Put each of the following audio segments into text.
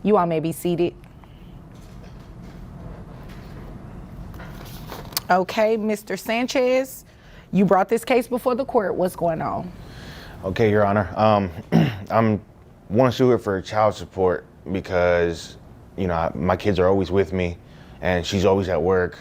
You all may be seated. Okay, Mr. Sanchez, you brought this case before the court. What's going on? Okay, Your Honor. I'm want to sue her for child support because, you know, my kids are always with me and she's always at work.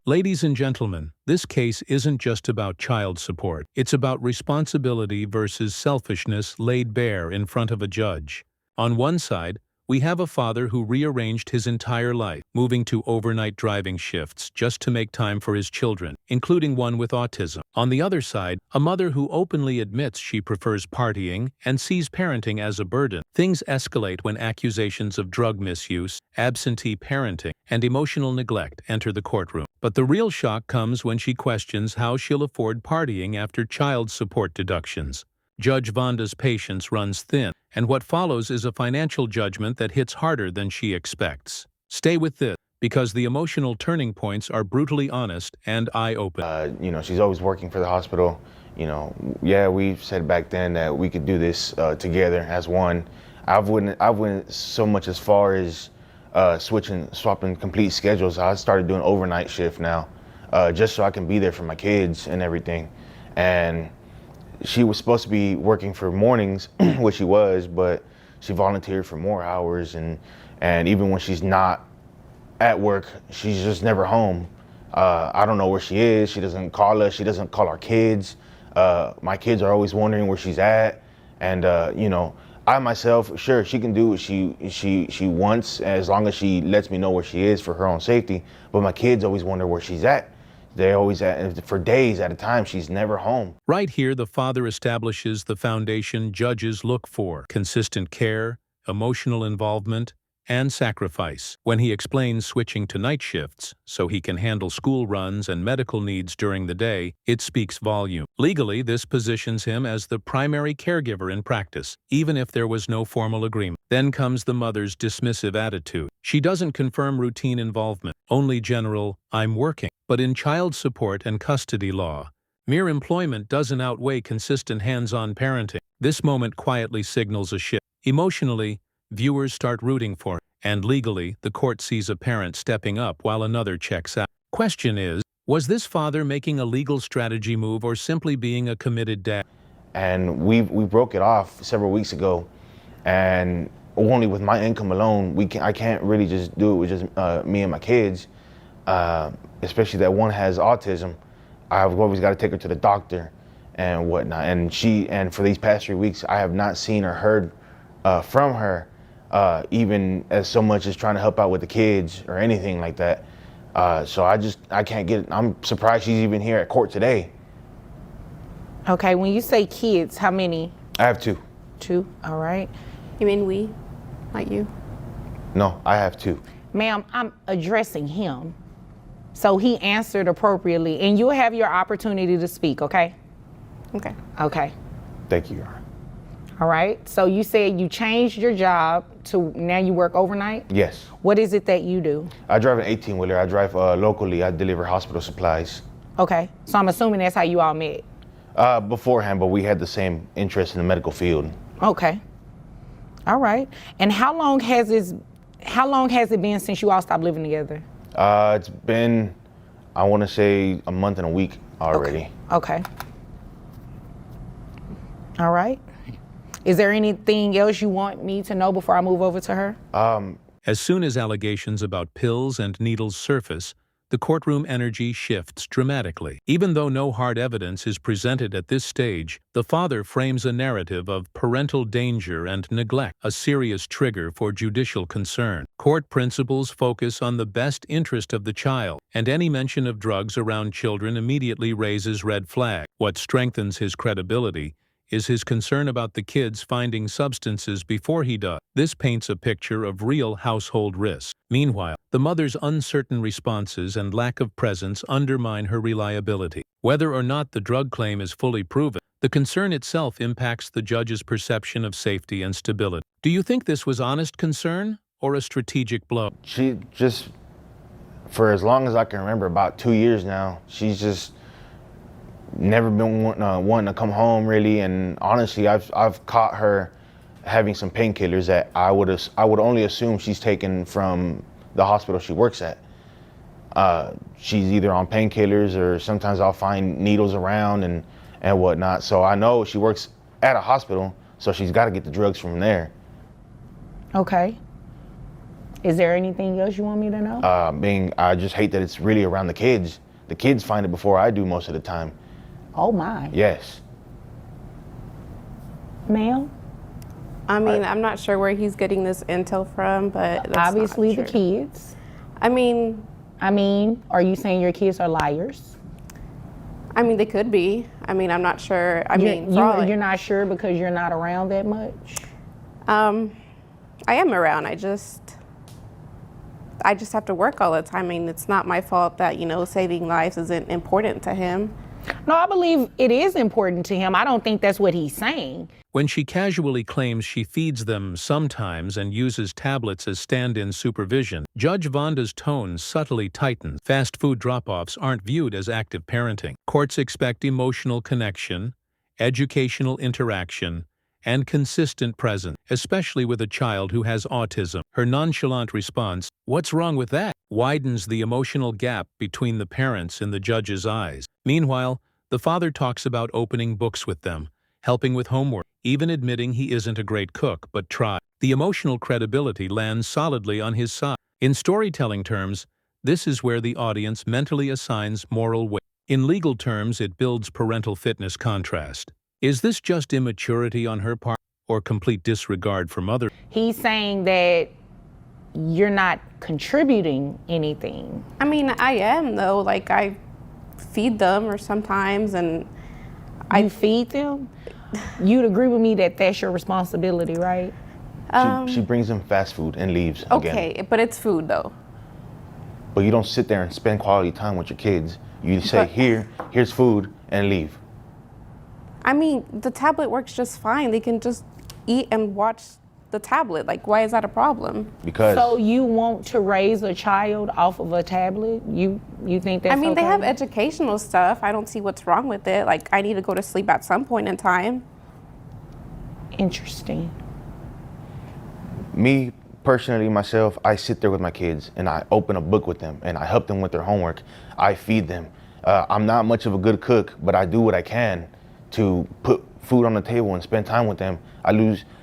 Ladies and gentlemen, this case isn't just about child support. It's about responsibility versus selfishness laid bare in front of a judge. On one side, we have a father who rearranged his entire life, moving to overnight driving shifts just to make time for his children, including one with autism. On the other side, a mother who openly admits she prefers partying and sees parenting as a burden. Things escalate when accusations of drug misuse, absentee parenting, and emotional neglect enter the courtroom. But the real shock comes when she questions how she'll afford partying after child support deductions. Judge Vonda's patience runs thin, and what follows is a financial judgment that hits harder than she expects. Stay with this, because the emotional turning points are brutally honest and eye-opening. You know, she's always working for the hospital. You know, yeah, we said back then that we could do this together as one. I went so much as far as swapping complete schedules. I started doing overnight shift now, just so I can be there for my kids and everything. And she was supposed to be working for mornings, which she was, but she volunteered for more hours, and even when she's not at work, she's just never home. I don't know where she is. She doesn't call us. She doesn't call our kids. My kids are always wondering where she's at, and you know, I myself, sure, she can do what she wants as long as she lets me know where she is for her own safety. But my kids always wonder where she's at. They're always for days at a time. She's never home. Right here, the father establishes the foundation judges look for: consistent care, emotional involvement, and sacrifice. When he explains switching to night shifts so he can handle school runs and medical needs during the day, it speaks volume. Legally, this positions him as the primary caregiver in practice, even if there was no formal agreement. Then comes the mother's dismissive attitude. She doesn't confirm routine involvement, only general, "I'm working." But in child support and custody law, mere employment doesn't outweigh consistent hands-on parenting. This moment quietly signals a shift. Emotionally, viewers start rooting for him, and legally, the court sees a parent stepping up while another checks out. Question is, was this father making a legal strategy move or simply being a committed dad? And we broke it off several weeks ago, and only with my income alone, I can't really just do it with just me and my kids, especially that one has autism. I've always got to take her to the doctor and whatnot, and for these past 3 weeks, I have not seen or heard from her, even as so much as trying to help out with the kids or anything like that. So I can't get it. I'm surprised she's even here at court today. Okay, when you say kids, how many? I have two. Two, all right. You mean we? Like you? No, I have two. Ma'am, I'm addressing him. So he answered appropriately, and you'll have your opportunity to speak, okay? Okay. Okay. Thank you, Your Honor. All right, so you said you changed your job to now you work overnight? Yes. What is it that you do? I drive an 18-wheeler. I drive locally. I deliver hospital supplies. Okay, so I'm assuming that's how you all met? Beforehand, but we had the same interest in the medical field. Okay. All right, and how long has it been since you all stopped living together? It's been, I want to say, a month and a week already. Okay. All right. Is there anything else you want me to know before I move over to her? As soon as allegations about pills and needles surface, the courtroom energy shifts dramatically. Even though no hard evidence is presented at this stage, the father frames a narrative of parental danger and neglect, a serious trigger for judicial concern. Court principles focus on the best interest of the child, and any mention of drugs around children immediately raises red flags. What strengthens his credibility is his concern about the kids finding substances before he does. This paints a picture of real household risk. Meanwhile, the mother's uncertain responses and lack of presence undermine her reliability. Whether or not the drug claim is fully proven, the concern itself impacts the judge's perception of safety and stability. Do you think this was honest concern or a strategic blow? She just, for as long as I can remember, about 2 years now, she's just never been wanting to come home really. And honestly, I've caught her having some painkillers that I would only assume she's taken from the hospital she works at. She's either on painkillers, or sometimes I'll find needles around and whatnot. So I know she works at a hospital, so she's got to get the drugs from there. Okay. Is there anything else you want me to know? I just hate that it's really around the kids. The kids find it before I do most of the time. Oh my. Yes. Ma'am? I mean, I'm not sure where he's getting this intel from, but that's Obviously not the true. kids. I mean, Are you saying your kids are liars? they could be. I mean, I'm not sure. You're not sure because you're not around that much? I am around. I just have to work all the time. I mean, it's not my fault that, saving lives isn't important to him. No, I believe it is important to him. I don't think that's what he's saying. When she casually claims she feeds them sometimes and uses tablets as stand-in supervision, Judge Vonda's tone subtly tightens. Fast food drop-offs aren't viewed as active parenting. Courts expect emotional connection, educational interaction, and consistent presence, especially with a child who has autism. Her nonchalant response, "What's wrong with that?" widens the emotional gap between the parents in the judge's eyes. Meanwhile, the father talks about opening books with them, helping with homework, even admitting he isn't a great cook but tries. The emotional credibility lands solidly on his side. In storytelling terms, this is where the audience mentally assigns moral weight. In legal terms, it builds parental fitness contrast. Is this just immaturity on her part or complete disregard for mother? He's saying that you're not contributing anything. I mean, I am, though. Like, I feed them or sometimes, and You feed them? You'd agree with me that that's your responsibility, right? She brings them fast food and leaves again. Okay, but it's food, though. But you don't sit there and spend quality time with your kids. You say, here's food, and leave. I mean, the tablet works just fine. They can just eat and watch the tablet. Like, why is that a problem? Because So you want to raise a child off of a tablet? You think that's They okay? have educational stuff. I don't see what's wrong with it. Like, I need to go to sleep at some point in time. Interesting. me personally, myself, I sit there with my kids and I open a book with them and I help them with their homework. I feed them. I'm not much of a good cook, but I do what I can to put food on the table and spend time with them.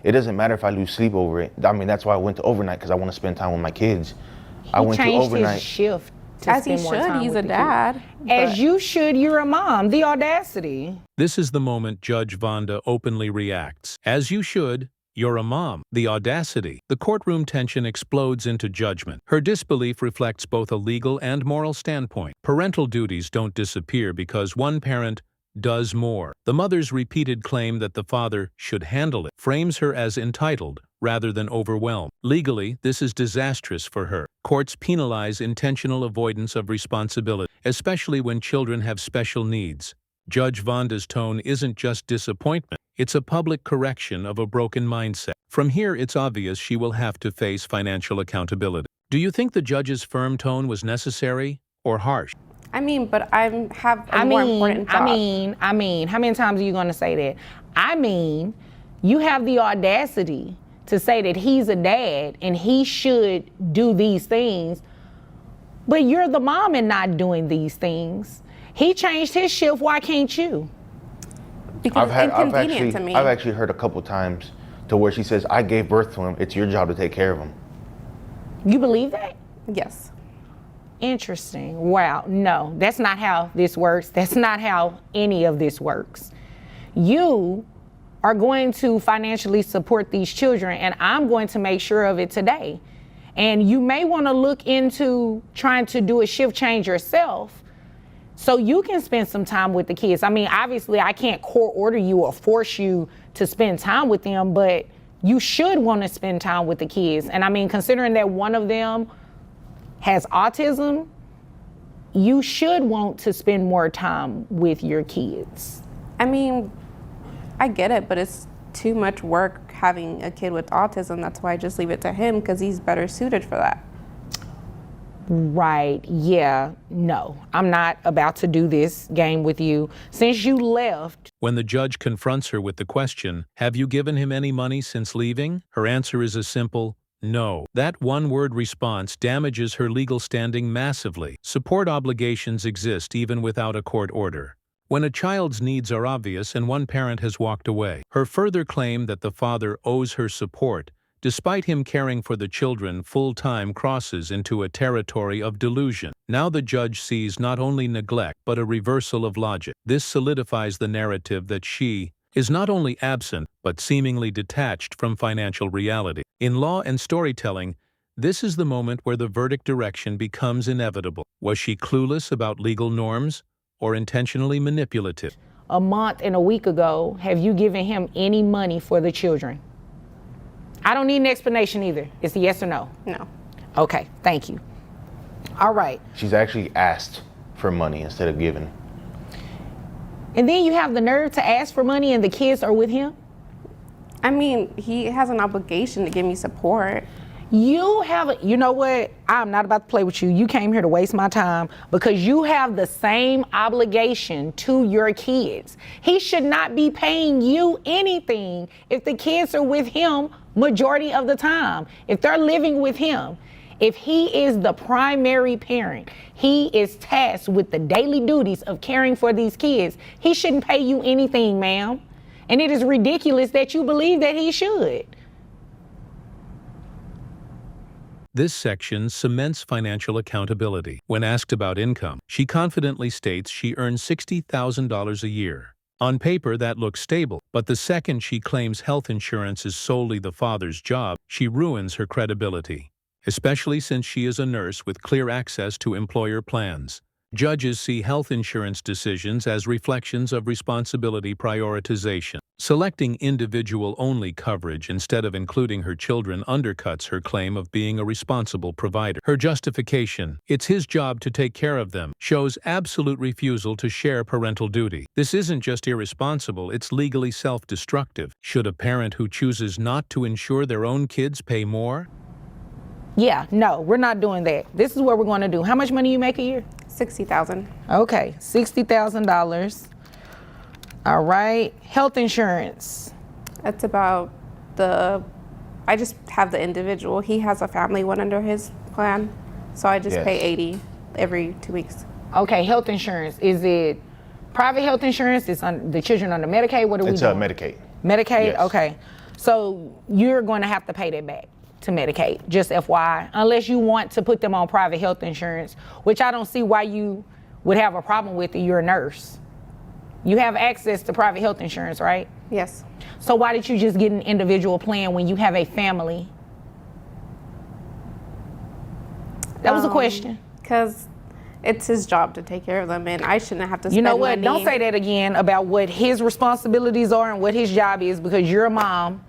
It doesn't matter if I lose sleep over it. I mean, that's why I went to overnight, because I want to spend time with my kids. I went to changed overnight. his shift to As he spend more should, time he's with a the dad. kids. As you should, you're a mom. The audacity. This is the moment Judge Vonda openly reacts. As you should, you're a mom. The audacity. The courtroom tension explodes into judgment. Her disbelief reflects both a legal and moral standpoint. Parental duties don't disappear because one parent does more. The mother's repeated claim that the father should handle it frames her as entitled rather than overwhelmed. Legally, this is disastrous for her. Courts penalize intentional avoidance of responsibility, especially when children have special needs. Judge Vonda's tone isn't just disappointment, it's a public correction of a broken mindset. From here, it's obvious she will have to face financial accountability. Do you think the judge's firm tone was necessary or harsh? I mean, but I have a more important job. I mean, how many times are you going to say that? I mean, you have the audacity to say that he's a dad and he should do these things, but you're the mom and not doing these things. He changed his shift, why can't you? Because it's inconvenient to me. I've actually heard a couple times to where she says, I gave birth to him, it's your job to take care of him. You believe that? Yes. Interesting. Wow. No, that's not how this works. That's not how any of this works. You are going to financially support these children, and I'm going to make sure of it today. And you may want to look into trying to do a shift change yourself so you can spend some time with the kids. I mean, obviously, I can't court order you or force you to spend time with them, but you should want to spend time with the kids. And I mean, considering that one of them has autism, you should want to spend more time with your kids. I mean, I get it, but it's too much work having a kid with autism. That's why I just leave it to him, because he's better suited for that. Right, yeah, no. I'm not about to do this game with you. Since you left, When the judge confronts her with the question, "Have you given him any money since leaving?" her answer is a simple no. That one-word response damages her legal standing massively. Support obligations exist even without a court order. When a child's needs are obvious and one parent has walked away, her further claim that the father owes her support, despite him caring for the children full-time, crosses into a territory of delusion. Now the judge sees not only neglect but a reversal of logic. This solidifies the narrative that she is not only absent but seemingly detached from financial reality. In law and storytelling, this is the moment where the verdict direction becomes inevitable. Was she clueless about legal norms or intentionally manipulative? a month and a week ago, have you given him any money for the children? I don't need an explanation either. It's a yes or no. No. Okay, thank you. All right. She's actually asked for money instead of giving. And then you have the nerve to ask for money and the kids are with him? I mean, he has an obligation to give me support. You know what? I'm not about to play with you. You came here to waste my time because you have the same obligation to your kids. He should not be paying you anything if the kids are with him majority of the time. If they're living with him, if he is the primary parent, he is tasked with the daily duties of caring for these kids. He shouldn't pay you anything, ma'am. And it is ridiculous that you believe that he should. This section cements financial accountability. When asked about income, she confidently states she earns $60,000 a year. On paper, that looks stable, but the second she claims health insurance is solely the father's job, she ruins her credibility, especially since she is a nurse with clear access to employer plans. Judges see health insurance decisions as reflections of responsibility prioritization. Selecting individual-only coverage instead of including her children undercuts her claim of being a responsible provider. Her justification, "It's his job to take care of them," shows absolute refusal to share parental duty. This isn't just irresponsible, it's legally self-destructive. Should a parent who chooses not to insure their own kids pay more? Yeah, no, we're not doing that. This is what we're going to do. How much money you make a year? $60,000. Okay, $60,000. All right, health insurance. That's about I just have the individual. He has a family one under his plan, so I just Yes. pay $80 every 2 weeks. Okay, health insurance. Is it private health insurance? Is the children under Medicaid? What are It's we doing? Medicaid. Medicaid? Yes. Okay. So you're going to have to pay that back to Medicaid, just FYI, unless you want to put them on private health insurance, which I don't see why you would have a problem with it. You're a nurse. You have access to private health insurance, right? Yes. So why did you just get an individual plan when you have a family? That was a question. Because it's his job to take care of them, and I shouldn't have to spend You know what? money. Don't say that again about what his responsibilities are and what his job is, because you're a mom.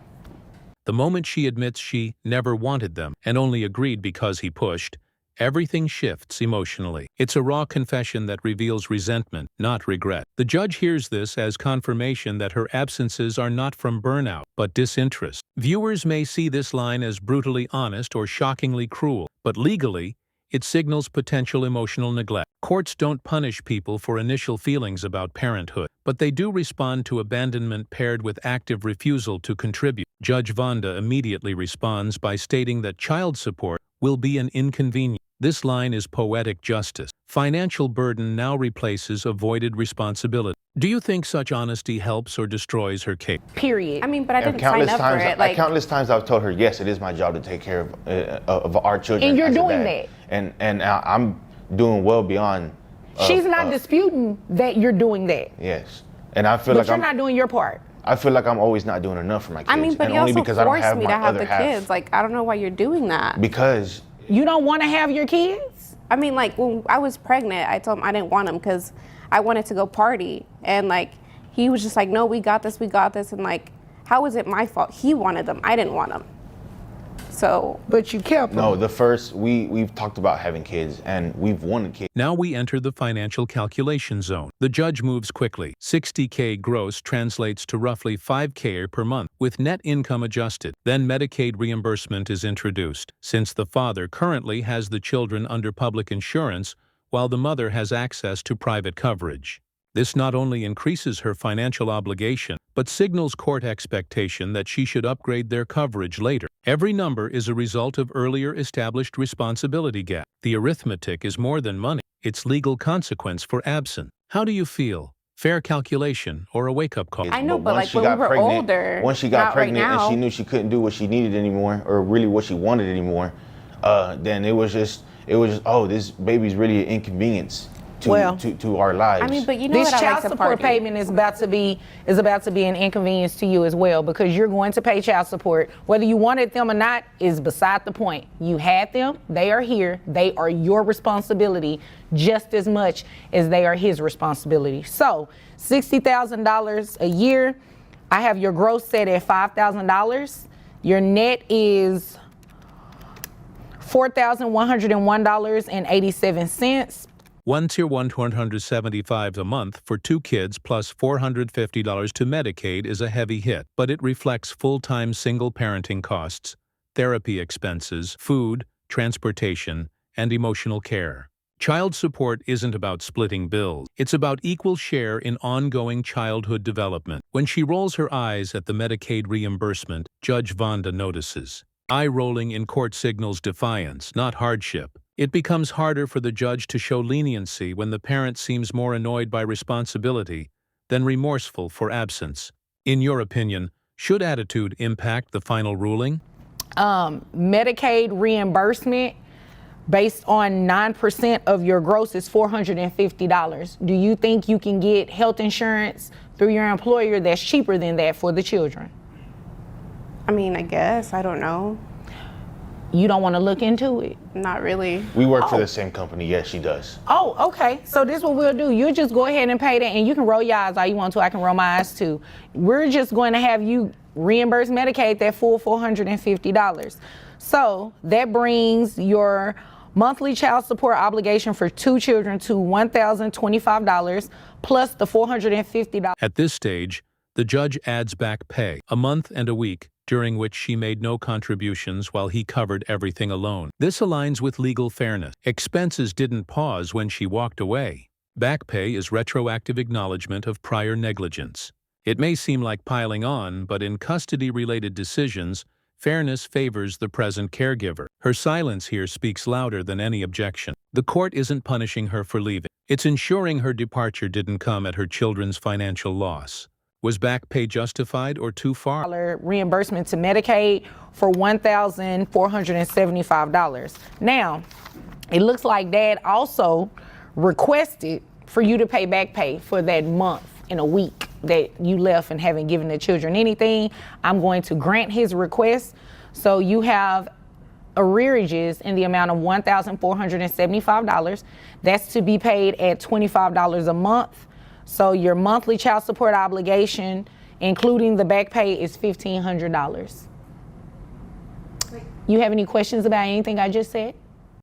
The moment she admits she never wanted them and only agreed because he pushed, everything shifts emotionally. It's a raw confession that reveals resentment, not regret. The judge hears this as confirmation that her absences are not from burnout, but disinterest. Viewers may see this line as brutally honest or shockingly cruel, but legally, it signals potential emotional neglect. Courts don't punish people for initial feelings about parenthood, but they do respond to abandonment paired with active refusal to contribute. Judge Vonda immediately responds by stating that child support will be an inconvenience. This line is poetic justice. Financial burden now replaces avoided responsibility. Do you think such honesty helps or destroys her case? Period. I mean, but I And didn't sign up for it. Like, countless times I've told her, yes, it is my job to take care of our children. And you're as a doing dad. And I'm doing well beyond. She's not disputing that you're doing that, Yes, and I feel but like you're I'm. not doing your part. I feel like I'm always not doing enough for my kids. I mean, but and you only also because I don't forced have me my to have other the half. kids. Like, I don't know why you're doing that. Because You don't want to have your kids? I mean, like, when I was pregnant, I told him I didn't want him because I wanted to go party. And, like, he was just like, no, we got this. And, like, how is it my fault? He wanted them. I didn't want them. So, But you kept them. No, we've talked about having kids, and we've wanted kids. Now we enter the financial calculation zone. The judge moves quickly. $60K gross translates to roughly $5K per month, with net income adjusted. Then Medicaid reimbursement is introduced, since the father currently has the children under public insurance, while the mother has access to private coverage. This not only increases her financial obligation, but signals court expectation that she should upgrade their coverage later. Every number is a result of earlier established responsibility gap. The arithmetic is more than money. It's legal consequence for absence. How do you feel? Fair calculation or a wake-up call? I know, but once like she when we got were pregnant, older, once she got not pregnant right and now. she knew she couldn't do what she needed anymore, or really what she wanted anymore, then it was just, oh, this baby's really an inconvenience to our lives. I mean, but you know This what I child like to support party. payment is about to be an inconvenience to you as well, because you're going to pay child support. Whether you wanted them or not is beside the point. You had them, they are here, they are your responsibility just as much as they are his responsibility. So $60,000 a year, I have your gross set at $5,000. Your net is $4,101.87. $1,275 a month for 2 kids plus $450 to Medicaid is a heavy hit, but it reflects full-time single parenting costs, therapy expenses, food, transportation, and emotional care. Child support isn't about splitting bills. It's about equal share in ongoing childhood development. When she rolls her eyes at the Medicaid reimbursement, Judge Vonda notices. Eye rolling in court signals defiance, not hardship. It becomes harder for the judge to show leniency when the parent seems more annoyed by responsibility than remorseful for absence. In your opinion, should attitude impact the final ruling? Medicaid reimbursement based on 9% of your gross is $450. Do you think you can get health insurance through your employer that's cheaper than that for the children? I mean, I guess, I don't know. You don't want to look into it? Not really. we work for the same company. Yes, she does. Oh, okay. So this is what we'll do. You just go ahead and pay that, and you can roll your eyes all you want to. I can roll my eyes too. We're just going to have you reimburse Medicaid that full $450. So that brings your monthly child support obligation for 2 children to $1,025 plus the $450. At this stage, the judge adds back pay, a month and a week, during which she made no contributions while he covered everything alone. This aligns with legal fairness. Expenses didn't pause when she walked away. Back pay is retroactive acknowledgement of prior negligence. It may seem like piling on, but in custody-related decisions, fairness favors the present caregiver. Her silence here speaks louder than any objection. The court isn't punishing her for leaving. It's ensuring her departure didn't come at her children's financial loss. Was back pay justified or too far? Reimbursement to Medicaid for $1,475. Now, it looks like Dad also requested for you to pay back pay for that month and a week that you left and haven't given the children anything. I'm going to grant his request. So you have arrearages in the amount of $1,475. That's to be paid at $25 a month. So your monthly child support obligation, including the back pay, is $1,500. You have any questions about anything I just said?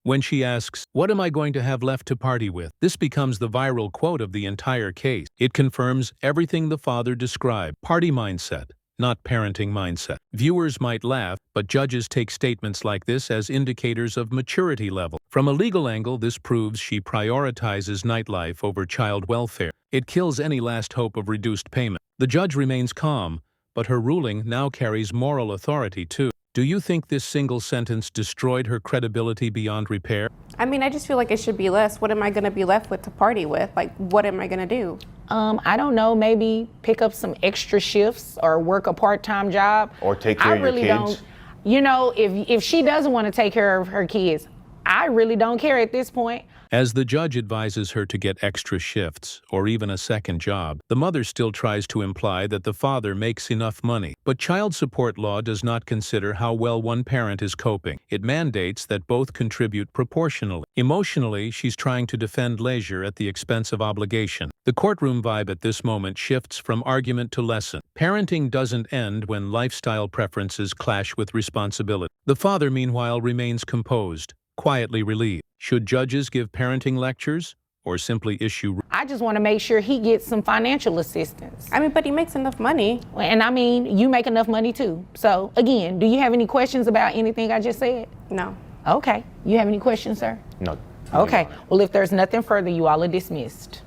When she asks, "What am I going to have left to party with?" this becomes the viral quote of the entire case. It confirms everything the father described. Party mindset, not parenting mindset. Viewers might laugh, but judges take statements like this as indicators of maturity level. From a legal angle, this proves she prioritizes nightlife over child welfare. It kills any last hope of reduced payment. The judge remains calm, but her ruling now carries moral authority too. Do you think this single sentence destroyed her credibility beyond repair? I mean, I just feel like it should be less. What am I going to be left with to party with? Like, what am I going to do? I don't know, maybe pick up some extra shifts or work a part-time job. Or take care of your kids. Don't, you know, if she doesn't want to take care of her kids, I really don't care at this point. As the judge advises her to get extra shifts or even a second job, the mother still tries to imply that the father makes enough money. But child support law does not consider how well one parent is coping. It mandates that both contribute proportionally. Emotionally, she's trying to defend leisure at the expense of obligation. The courtroom vibe at this moment shifts from argument to lesson. Parenting doesn't end when lifestyle preferences clash with responsibility. The father, meanwhile, remains composed, quietly relieved. Should judges give parenting lectures or simply issue? I just want to make sure he gets some financial assistance. I mean, but he makes enough money. And I mean, you make enough money too. So again, do you have any questions about anything I just said? No. Okay. You have any questions, sir? No. Okay. Well, if there's nothing further, you all are dismissed.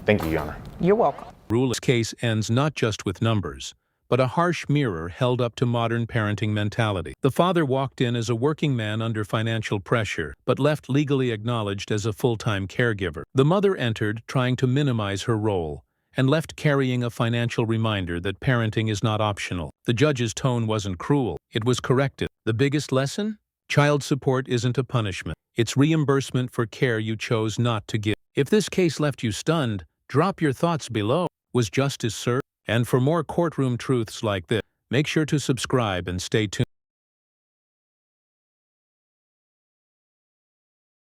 Thank you, Your Honor. You're welcome. This case ends not just with numbers, but a harsh mirror held up to modern parenting mentality. The father walked in as a working man under financial pressure, but left legally acknowledged as a full-time caregiver. The mother entered trying to minimize her role, and left carrying a financial reminder that parenting is not optional. The judge's tone wasn't cruel, it was corrective. The biggest lesson? Child support isn't a punishment. It's reimbursement for care you chose not to give. If this case left you stunned, drop your thoughts below. Was justice served? And for more courtroom truths like this, make sure to subscribe and stay tuned.